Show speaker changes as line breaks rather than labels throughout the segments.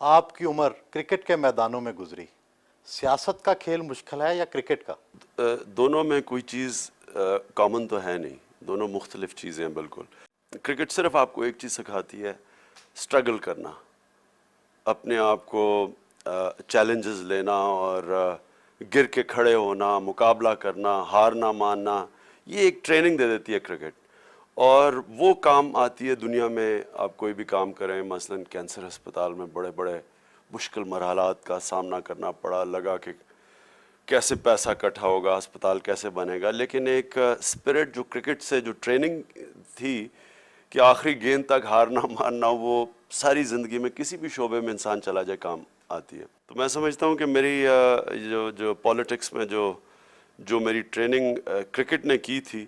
آپ کی عمر کرکٹ کے میدانوں میں گزری، سیاست کا کھیل مشکل ہے یا کرکٹ کا؟
دونوں میں کوئی چیز کامن تو ہے نہیں، دونوں مختلف چیزیں ہیں بالکل۔ کرکٹ صرف آپ کو ایک چیز سکھاتی ہے، سٹرگل کرنا، اپنے آپ کو چیلنجز لینا اور گر کے کھڑے ہونا، مقابلہ کرنا، ہار نہ ماننا، یہ ایک ٹریننگ دے دیتی ہے کرکٹ۔ اور وہ کام آتی ہے دنیا میں، آپ کوئی بھی کام کریں، مثلا کینسر ہسپتال میں بڑے بڑے مشکل مرحلات کا سامنا کرنا پڑا، لگا کہ کیسے پیسہ اکٹھا ہوگا، ہسپتال کیسے بنے گا، لیکن ایک اسپرٹ جو کرکٹ سے جو ٹریننگ تھی کہ آخری گیند تک ہارنا ماننا، وہ ساری زندگی میں کسی بھی شعبے میں انسان چلا جائے کام آتی ہے۔ تو میں سمجھتا ہوں کہ میری جو پالیٹکس میں جو میری ٹریننگ کرکٹ نے کی تھی،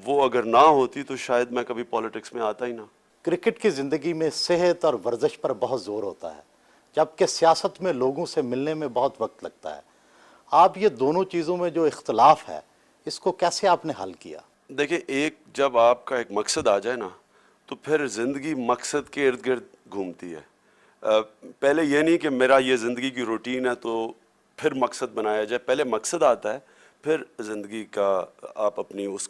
وہ اگر نہ ہوتی تو شاید میں کبھی پالیٹکس میں آتا ہی نہ۔
کرکٹ کی زندگی میں صحت اور ورزش پر بہت زور ہوتا ہے، جبکہ سیاست میں لوگوں سے ملنے میں بہت وقت لگتا ہے۔ آپ یہ دونوں چیزوں میں جو اختلاف ہے، اس کو کیسے آپ نے حل کیا؟
دیکھیں، جب آپ کا ایک مقصد آ جائے نا، تو پھر زندگی مقصد کے ارد گرد گھومتی ہے۔ پہلے یہ نہیں کہ میرا یہ زندگی کی روٹین ہے تو پھر مقصد بنایا جائے، پہلے مقصد آتا ہے، پھر زندگی کا آپ اپنی اس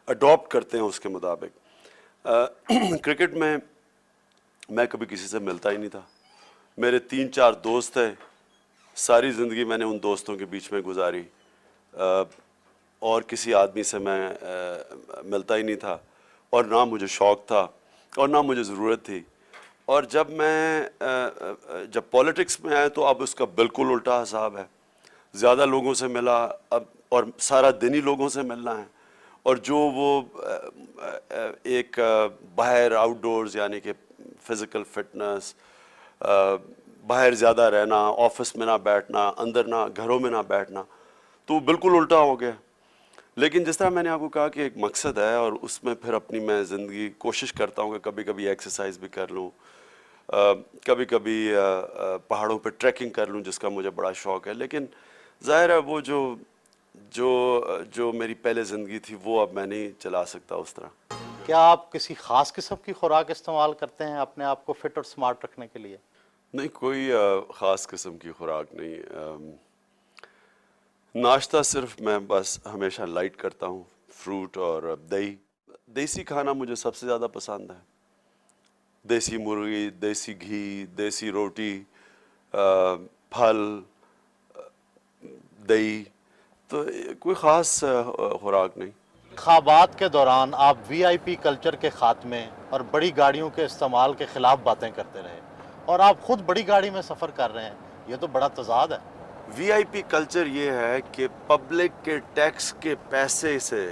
اڈاپٹ کرتے ہیں اس کے مطابق۔ کرکٹ میں کبھی کسی سے ملتا ہی نہیں تھا، میرے 3-4 دوست تھے، ساری زندگی میں نے ان دوستوں کے بیچ میں گزاری، اور کسی آدمی سے میں ملتا ہی نہیں تھا، اور نہ مجھے شوق تھا اور نہ مجھے ضرورت تھی۔ اور جب پالیٹکس میں آئے تو اب اس کا بالکل الٹا حساب ہے، زیادہ لوگوں سے ملا اب، اور سارا دن ہی لوگوں سے ملنا ہے، اور جو وہ ایک باہر آؤٹ ڈورز یعنی کہ فزیکل فٹنس، باہر زیادہ رہنا، آفس میں نہ بیٹھنا، اندر نہ گھروں میں نہ بیٹھنا، تو وہ بالکل الٹا ہو گیا۔ لیکن جس طرح میں نے آپ کو کہا کہ ایک مقصد ہے، اور اس میں پھر اپنی میں زندگی کوشش کرتا ہوں کہ کبھی کبھی ایکسرسائز بھی کر لوں، کبھی کبھی پہاڑوں پہ ٹریکنگ کر لوں جس کا مجھے بڑا شوق ہے۔ لیکن ظاہر ہے وہ جو میری پہلے زندگی تھی وہ اب میں نہیں چلا سکتا اس طرح۔
کیا آپ کسی خاص قسم کی خوراک استعمال کرتے ہیں اپنے آپ کو فٹ اور سمارٹ رکھنے کے لیے؟
نہیں، کوئی خاص قسم کی خوراک نہیں۔ ناشتہ صرف میں بس ہمیشہ لائٹ کرتا ہوں، فروٹ اور دہی۔ دیسی کھانا مجھے سب سے زیادہ پسند ہے، دیسی مرغی، دیسی گھی، دیسی روٹی، پھل، دہی، تو کوئی خاص خوراک نہیں۔
انتخابات کے دوران آپ وی آئی پی کلچر کے خاتمے اور بڑی گاڑیوں کے استعمال کے خلاف باتیں کرتے رہے، اور آپ خود بڑی گاڑی میں سفر کر رہے ہیں، یہ تو بڑا تضاد ہے۔
وی آئی پی کلچر یہ ہے کہ پبلک کے ٹیکس کے پیسے سے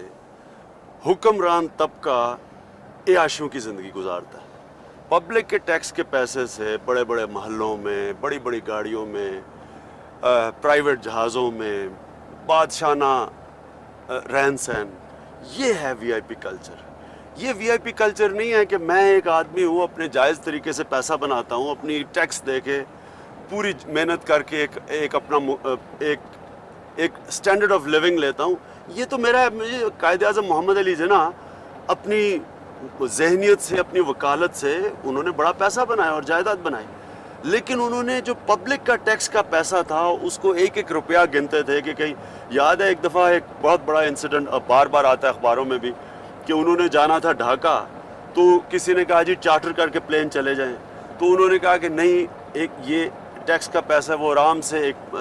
حکمران طبقہ عیاشیوں کی زندگی گزارتا ہے۔ پبلک کے ٹیکس کے پیسے سے بڑے بڑے محلوں میں، بڑی بڑی گاڑیوں میں، پرائیویٹ جہازوں میں، بادشاہانہ رہن سہن، یہ ہے وی آئی پی کلچر۔ یہ وی آئی پی کلچر نہیں ہے کہ میں ایک آدمی ہوں، اپنے جائز طریقے سے پیسہ بناتا ہوں، اپنی ٹیکس دے کے پوری محنت کر کے ایک اپنا ایک سٹینڈرڈ آف لیونگ لیتا ہوں۔ یہ تو مجھے قائد اعظم محمد علی جناح اپنی ذہنیت سے، اپنی وکالت سے انہوں نے بڑا پیسہ بنایا اور جائیداد بنائی، لیکن انہوں نے جو پبلک کا ٹیکس کا پیسہ تھا اس کو ایک ایک روپیہ گنتے تھے۔ کہ کہیں یاد ہے ایک دفعہ ایک بہت بڑا انسیڈنٹ بار بار آتا ہے اخباروں میں بھی، کہ انہوں نے جانا تھا ڈھاکہ، تو کسی نے کہا جی چارٹر کر کے پلین چلے جائیں، تو انہوں نے کہا کہ نہیں، یہ ٹیکس کا پیسہ، وہ آرام سے ایک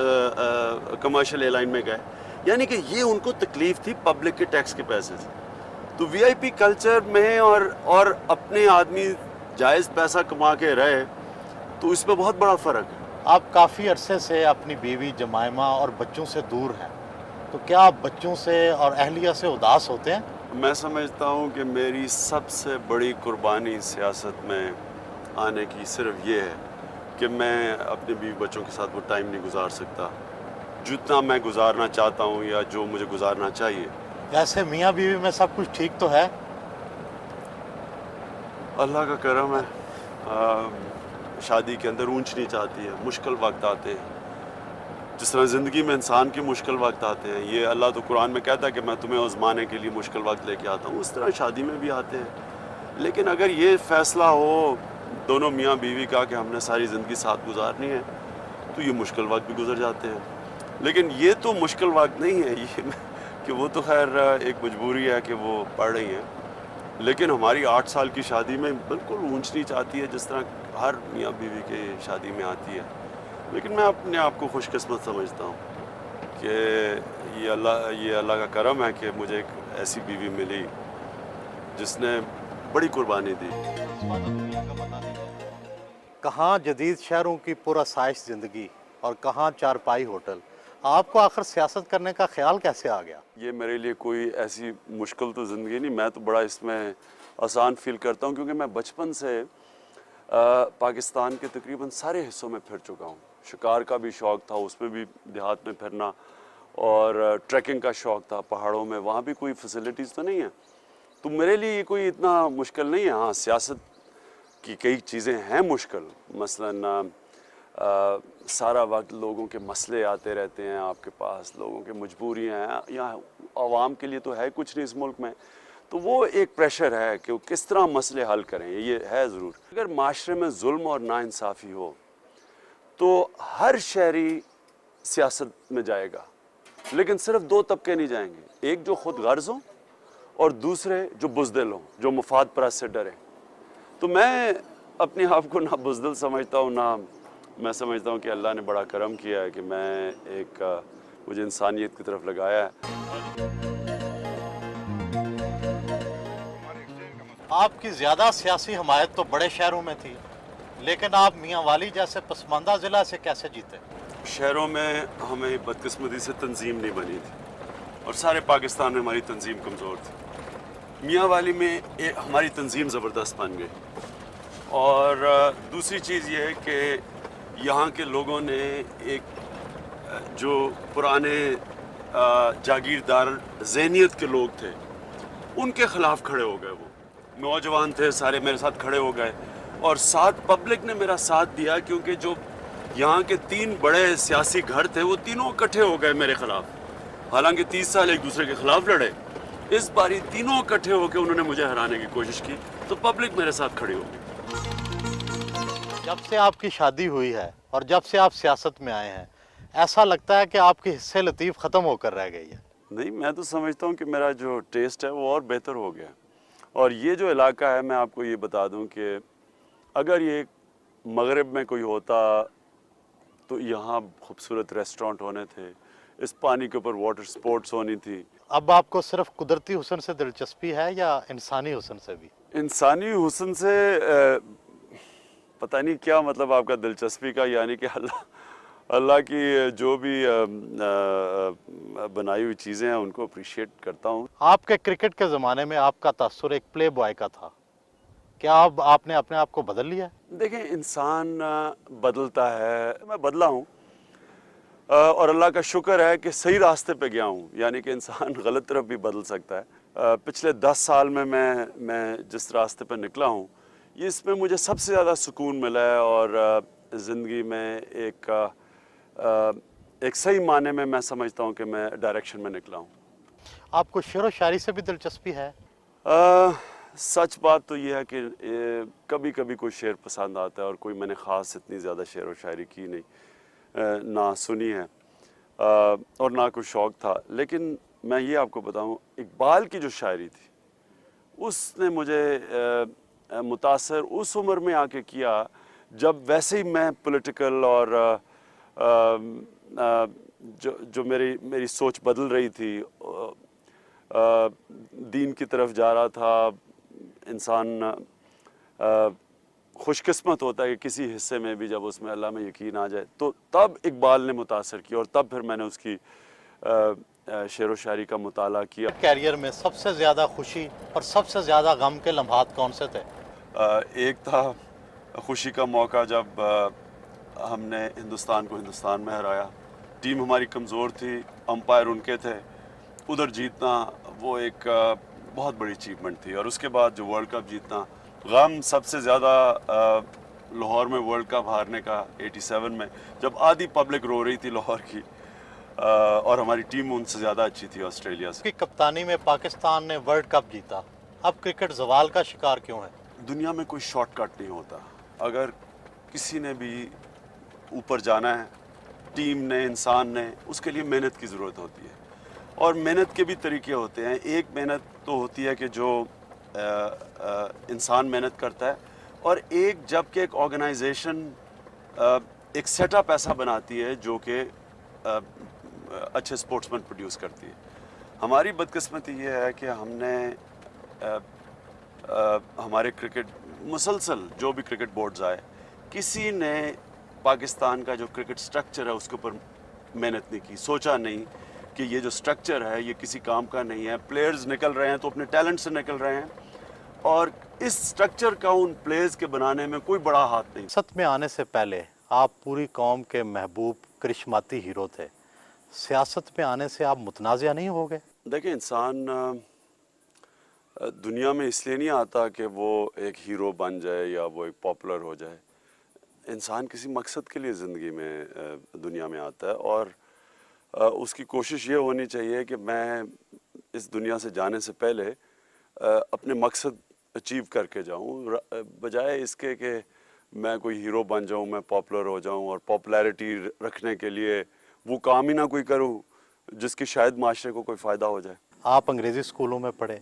کمرشل ایئر لائن میں گئے، یعنی کہ یہ ان کو تکلیف تھی پبلک کے ٹیکس کے پیسے سے۔ تو وی آئی پی کلچر میں اور اپنے آدمی جائز پیسہ کما کے رہے، تو اس میں بہت بڑا فرق ہے۔
آپ کافی عرصے سے اپنی بیوی جمائمہ اور بچوں سے دور ہیں، تو کیا آپ بچوں سے اور اہلیہ سے اداس ہوتے ہیں؟
میں سمجھتا ہوں کہ میری سب سے بڑی قربانی سیاست میں آنے کی صرف یہ ہے کہ میں اپنے بیوی بچوں کے ساتھ وہ ٹائم نہیں گزار سکتا جتنا میں گزارنا چاہتا ہوں یا جو مجھے گزارنا چاہیے۔
ویسے میاں بیوی میں سب کچھ ٹھیک تو ہے؟
اللہ کا کرم ہے۔ شادی کے اندر اونچ نیچ آتی ہے، مشکل وقت آتے ہیں، جس طرح زندگی میں انسان کے مشکل وقت آتے ہیں، یہ اللہ تو قرآن میں کہتا ہے کہ میں تمہیں آزمانے کے لیے مشکل وقت لے کے آتا ہوں، اس طرح شادی میں بھی آتے ہیں۔ لیکن اگر یہ فیصلہ ہو دونوں میاں بیوی کا کہ ہم نے ساری زندگی ساتھ گزارنی ہے تو یہ مشکل وقت بھی گزر جاتے ہیں، لیکن یہ تو مشکل وقت نہیں ہے یہ کہ وہ تو خیر ایک مجبوری ہے کہ وہ پڑھ رہی ہیں، لیکن ہماری 8 سال کی شادی میں بالکل اونچ نیچ آتی ہے جس طرح ہر میاں بیوی کے شادی میں آتی ہے، لیکن میں اپنے آپ کو خوش قسمت سمجھتا ہوں کہ یہ اللہ کا کرم ہے کہ مجھے ایک ایسی بیوی ملی جس نے بڑی قربانی دی۔
کہاں جدید شہروں کی پرآسائش زندگی اور کہاں چارپائی ہوٹل، آپ کو آخر سیاست کرنے کا خیال کیسے آ گیا؟
یہ میرے لیے کوئی ایسی مشکل تو زندگی نہیں، میں تو بڑا اس میں آسان فیل کرتا ہوں کیونکہ میں بچپن سے پاکستان کے تقریباً سارے حصوں میں پھر چکا ہوں۔ شکار کا بھی شوق تھا، اس میں بھی دیہات میں پھرنا، اور ٹریکنگ کا شوق تھا پہاڑوں میں، وہاں بھی کوئی فیسلٹیز تو نہیں ہیں، تو میرے لیے یہ کوئی اتنا مشکل نہیں ہے۔ ہاں سیاست کی کئی چیزیں ہیں مشکل، مثلاً سارا وقت لوگوں کے مسئلے آتے رہتے ہیں آپ کے پاس، لوگوں کے مجبوریاں ہیں، یہاں عوام کے لیے تو ہے کچھ نہیں اس ملک میں، تو وہ ایک پریشر ہے کہ وہ کس طرح مسئلے حل کریں، یہ ہے ضرور۔ اگر معاشرے میں ظلم اور ناانصافی ہو تو ہر شہری سیاست میں جائے گا، لیکن صرف 2 طبقے نہیں جائیں گے، ایک جو خود غرض ہوں اور دوسرے جو بزدل ہوں، جو مفاد پرست سے ڈریں۔ تو میں اپنے آپ کو نہ بزدل سمجھتا ہوں، نہ میں سمجھتا ہوں کہ اللہ نے بڑا کرم کیا ہے کہ میں مجھے انسانیت کی طرف لگایا ہے۔
آپ کی زیادہ سیاسی حمایت تو بڑے شہروں میں تھی، لیکن آپ میاں والی جیسے پسماندہ ضلع سے کیسے جیتے؟
شہروں میں ہمیں بدقسمتی سے تنظیم نہیں بنی تھی، اور سارے پاکستان میں ہماری تنظیم کمزور تھی۔ میاں والی میں ہماری تنظیم زبردست بن گئی، اور دوسری چیز یہ ہے کہ یہاں کے لوگوں نے ایک جو پرانے جاگیردار ذہنیت کے لوگ تھے ان کے خلاف کھڑے ہو گئے، وہ نوجوان تھے سارے میرے ساتھ کھڑے ہو گئے، اور ساتھ پبلک نے میرا ساتھ دیا، کیونکہ جو یہاں کے 3 بڑے سیاسی گھر تھے وہ تینوں اکٹھے ہو گئے میرے خلاف، حالانکہ 30 سال ایک دوسرے کے خلاف لڑے، اس باری تینوں اکٹھے ہو کے انہوں نے مجھے ہرانے کی کوشش کی، تو پبلک میرے ساتھ کھڑی ہو گئی۔
جب سے آپ کی شادی ہوئی ہے اور جب سے آپ سیاست میں آئے ہیں، ایسا لگتا ہے کہ آپ کی حصے لطیف ختم ہو کر رہ گئی ہے۔
نہیں، میں تو سمجھتا ہوں کہ میرا جو ٹیسٹ ہے وہ اور بہتر ہو گیا، اور یہ جو علاقہ ہے میں آپ کو یہ بتا دوں کہ اگر یہ مغرب میں کوئی ہوتا تو یہاں خوبصورت ریسٹورانٹ ہونے تھے، اس پانی کے اوپر واٹر سپورٹس ہونی تھی۔
اب آپ کو صرف قدرتی حسن سے دلچسپی ہے یا انسانی حسن سے بھی؟
انسانی حسن سے پتہ نہیں کیا مطلب آپ کا دلچسپی کا، یعنی کہ اللہ کی جو بھی بنائی ہوئی چیزیں ہیں ان کو اپریشیٹ کرتا ہوں۔
آپ کے کرکٹ کے زمانے میں آپ کا تاثر ایک پلے بوائے کا تھا، کیا اب آپ نے اپنے آپ کو بدل لیا ہے؟
دیکھیں انسان بدلتا ہے، میں بدلا ہوں، اور اللہ کا شکر ہے کہ صحیح راستے پہ گیا ہوں، یعنی کہ انسان غلط طرف بھی بدل سکتا ہے۔ پچھلے 10 سال میں جس راستے پہ نکلا ہوں، یہ اس میں مجھے سب سے زیادہ سکون ملا ہے، اور زندگی میں ایک صحیح معنی میں سمجھتا ہوں کہ میں ڈائریکشن میں نکلا ہوں۔
آپ کو شعر و شاعری سے بھی دلچسپی ہے؟
سچ بات تو یہ ہے کہ کبھی کبھی کوئی شعر پسند آتا ہے، اور کوئی میں نے خاص اتنی زیادہ شعر و شاعری کی نہیں، نہ سنی ہے، اور نہ کوئی شوق تھا، لیکن میں یہ آپ کو بتاؤں اقبال کی جو شاعری تھی اس نے مجھے متاثر اس عمر میں آ کے کیا جب ویسے ہی میں پولیٹیکل اور جو میری سوچ بدل رہی تھی، دین کی طرف جا رہا تھا۔ انسان خوش قسمت ہوتا ہے کہ کسی حصے میں بھی جب اس میں اللہ میں یقین آ جائے، تو تب اقبال نے متاثر کیا، اور تب پھر میں نے اس کی شعر و شاعری کا مطالعہ کیا۔
کیریئر میں سب سے زیادہ خوشی اور سب سے زیادہ غم کے لمحات کون سے تھے؟
ایک تھا خوشی کا موقع جب ہم نے ہندوستان کو ہندوستان میں ہرایا، ٹیم ہماری کمزور تھی، امپائر ان کے تھے، ادھر جیتنا وہ ایک بہت بڑی اچیومنٹ تھی، اور اس کے بعد جو ورلڈ کپ جیتنا۔ غم سب سے زیادہ لاہور میں ورلڈ کپ ہارنے کا 87 میں، جب آدھی پبلک رو رہی تھی لاہور کی، اور ہماری ٹیم ان سے زیادہ اچھی تھی آسٹریلیا سے۔
کی کپتانی میں پاکستان نے ورلڈ کپ جیتا، اب کرکٹ زوال کا شکار کیوں ہے؟
دنیا میں کوئی شارٹ کٹ نہیں ہوتا، اگر کسی نے بھی اوپر جانا ہے، ٹیم نے، انسان نے، اس کے لیے محنت کی ضرورت ہوتی ہے، اور محنت کے بھی طریقے ہوتے ہیں. ایک محنت تو ہوتی ہے کہ جو انسان محنت کرتا ہے، اور ایک جب کہ ایک آرگنائزیشن ایک سیٹ اپ ایسا بناتی ہے جو کہ اچھے سپورٹس مین پروڈیوس کرتی ہے. ہماری بدقسمتی یہ ہے کہ ہم نے ہمارے کرکٹ مسلسل جو بھی کرکٹ بورڈز آئے، کسی نے پاکستان کا جو کرکٹ سٹرکچر ہے اس کے اوپر محنت نہیں کی، سوچا نہیں کہ یہ جو سٹرکچر ہے یہ کسی کام کا نہیں ہے. پلیئرز نکل رہے ہیں تو اپنے ٹیلنٹ سے نکل رہے ہیں، اور اس سٹرکچر کا ان پلیئرز کے بنانے میں کوئی بڑا ہاتھ نہیں.
سیاست میں آنے سے پہلے آپ پوری قوم کے محبوب کرشماتی ہیرو تھے. سیاست میں آنے سے آپ متنازع نہیں ہو گئے؟
دیکھیں، انسان دنیا میں اس لیے نہیں آتا کہ وہ ایک ہیرو بن جائے یا وہ ایک پاپولر ہو جائے. انسان کسی مقصد کے لیے زندگی میں دنیا میں آتا ہے، اور اس کی کوشش یہ ہونی چاہیے کہ میں اس دنیا سے جانے سے پہلے اپنے مقصد اچیو کر کے جاؤں، بجائے اس کے کہ میں کوئی ہیرو بن جاؤں، میں پاپولر ہو جاؤں اور پاپولیرٹی رکھنے کے لیے وہ کام ہی نہ کوئی کروں جس کی شاید معاشرے کو کوئی فائدہ ہو جائے.
آپ انگریزی اسکولوں میں پڑھے،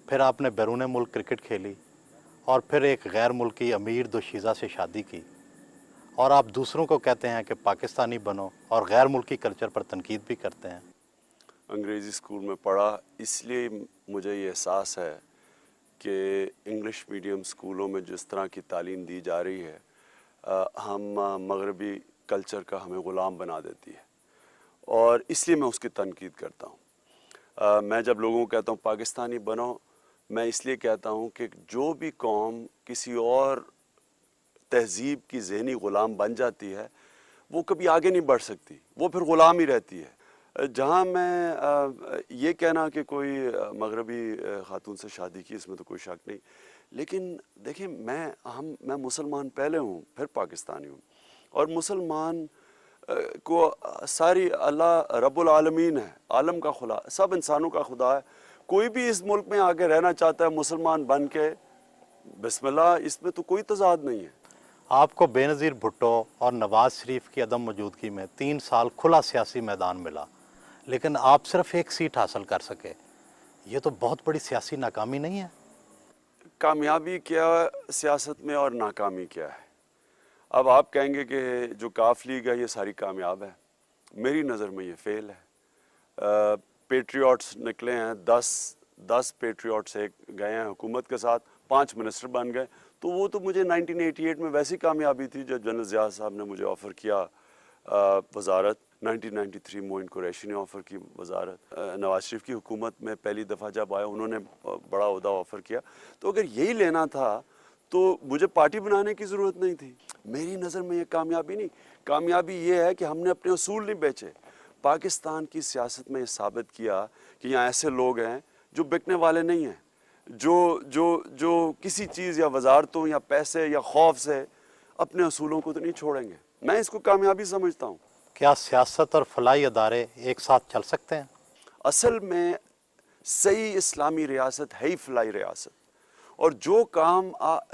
پھر آپ نے بیرون ملک کرکٹ کھیلی، اور پھر ایک غیر ملکی امیر دوشیزہ سے شادی کی، اور آپ دوسروں کو کہتے ہیں کہ پاکستانی بنو، اور غیر ملکی کلچر پر تنقید بھی کرتے ہیں.
انگریزی اسکول میں پڑھا، اس لیے مجھے یہ احساس ہے کہ انگلش میڈیم اسکولوں میں جس طرح کی تعلیم دی جا رہی ہے، ہم مغربی کلچر کا ہمیں غلام بنا دیتی ہے، اور اس لیے میں اس کی تنقید کرتا ہوں. میں جب لوگوں کو کہتا ہوں پاکستانی بنو، میں اس لیے کہتا ہوں کہ جو بھی قوم کسی اور تہذیب کی ذہنی غلام بن جاتی ہے وہ کبھی آگے نہیں بڑھ سکتی، وہ پھر غلام ہی رہتی ہے. جہاں میں یہ کہنا کہ کوئی مغربی خاتون سے شادی کی، اس میں تو کوئی شک نہیں، لیکن دیکھیں میں مسلمان پہلے ہوں پھر پاکستانی ہوں، اور مسلمان کو ساری اللہ رب العالمین ہے، عالم کا خدا، سب انسانوں کا خدا ہے. کوئی بھی اس ملک میں آ کے رہنا چاہتا ہے مسلمان بن کے، بسم اللہ، اس میں تو کوئی تضاد نہیں ہے.
آپ کو بے نظیر بھٹو اور نواز شریف کی عدم موجودگی میں 3 سال کھلا سیاسی میدان ملا، لیکن آپ صرف 1 سیٹ حاصل کر سکے. یہ تو بہت بڑی سیاسی ناکامی نہیں ہے؟
کامیابی کیا سیاست میں اور ناکامی کیا ہے؟ اب آپ کہیں گے کہ جو کاف لیگ ہے یہ ساری کامیاب ہے. میری نظر میں یہ فیل ہے. پیٹریوٹس نکلے ہیں، 10 پیٹریوٹس گئے ہیں حکومت کے ساتھ، 5 منسٹر بن گئے. تو وہ تو مجھے 1988 میں ویسی کامیابی تھی جب جنرل ضیاء صاحب نے مجھے آفر کیا وزارت. 1993 معین قریشی نے آفر کی وزارت. نواز شریف کی حکومت میں پہلی دفعہ جب آیا انہوں نے بڑا عہدہ آفر کیا. تو اگر یہی لینا تھا تو مجھے پارٹی بنانے کی ضرورت نہیں تھی. میری نظر میں یہ کامیابی نہیں، کامیابی یہ ہے کہ ہم نے اپنے اصول نہیں بیچے. پاکستان کی سیاست میں یہ ثابت کیا کہ یہاں ایسے لوگ ہیں جو بکنے والے نہیں ہیں، جو کسی چیز یا وزارتوں یا پیسے یا خوف سے اپنے اصولوں کو تو نہیں چھوڑیں گے. میں اس کو کامیابی سمجھتا ہوں.
کیا سیاست اور فلاحی ادارے ایک ساتھ چل سکتے ہیں؟
اصل میں صحیح اسلامی ریاست ہے ہی فلاحی ریاست، اور جو کام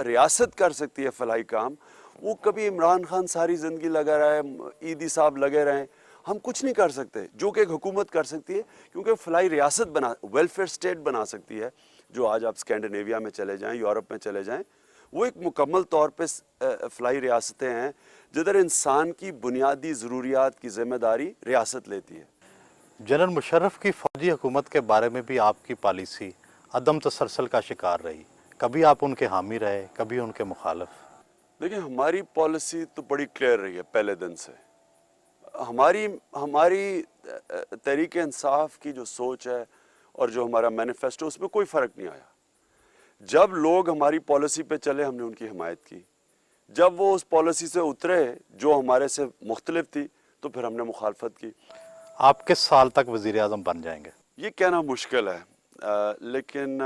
ریاست کر سکتی ہے فلاحی کام، وہ کبھی عمران خان ساری زندگی لگا رہے، عیدی صاحب لگے رہیں، ہم کچھ نہیں کر سکتے. جو کہ ایک حکومت کر سکتی ہے، کیونکہ فلاحی ریاست ویلفیئر اسٹیٹ بنا سکتی ہے. جو آج آپ اسکینڈینیویا میں چلے جائیں، یورپ میں چلے جائیں، وہ ایک مکمل طور پہ فلاحی ریاستیں ہیں جدھر انسان کی بنیادی ضروریات کی ذمہ داری ریاست لیتی ہے.
جنرل مشرف کی فوجی حکومت کے بارے میں بھی آپ کی پالیسی عدم تسلسل کا شکار رہی. کبھی آپ ان کے حامی رہے، کبھی ان کے مخالف.
دیکھیں، ہماری پالیسی تو بڑی کلیئر رہی ہے پہلے دن سے. ہماری تحریک انصاف کی جو سوچ ہے اور جو ہمارا مینیفیسٹو، اس میں کوئی فرق نہیں آیا. جب لوگ ہماری پالیسی پہ چلے ہم نے ان کی حمایت کی، جب وہ اس پالیسی سے اترے جو ہمارے سے مختلف تھی تو پھر ہم نے مخالفت کی.
آپ کس سال تک وزیر اعظم بن جائیں گے؟
یہ کہنا مشکل ہے، لیکن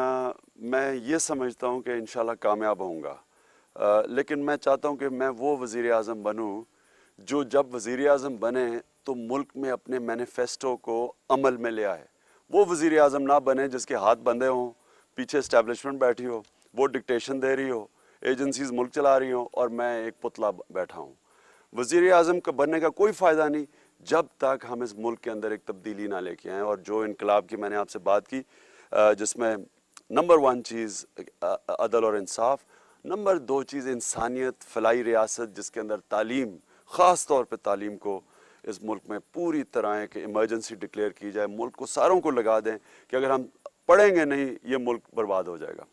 میں یہ سمجھتا ہوں کہ انشاءاللہ کامیاب ہوں گا. لیکن میں چاہتا ہوں کہ میں وہ وزیر اعظم بنوں جو جب وزیر اعظم بنے تو ملک میں اپنے مینیفیسٹو کو عمل میں لے آئے. وہ وزیر اعظم نہ بنے جس کے ہاتھ بندھے ہوں، پیچھے اسٹیبلشمنٹ بیٹھی ہو، وہ ڈکٹیشن دے رہی ہو، ایجنسیز ملک چلا رہی ہوں اور میں ایک پتلا بیٹھا ہوں. وزیر اعظم کا بننے کا کوئی فائدہ نہیں جب تک ہم اس ملک کے اندر ایک تبدیلی نہ لے کے آئیں. اور جو انقلاب کی میں نے آپ سے بات کی جس میں نمبر 1 چیز عدل اور انصاف، نمبر 2 چیز انسانیت، فلاحی ریاست جس کے اندر تعلیم، خاص طور پہ تعلیم کو اس ملک میں پوری طرح ایک ایمرجنسی ڈکلیئر کی جائے، ملک کو ساروں کو لگا دیں کہ اگر ہم پڑھیں گے نہیں یہ ملک برباد ہو جائے گا.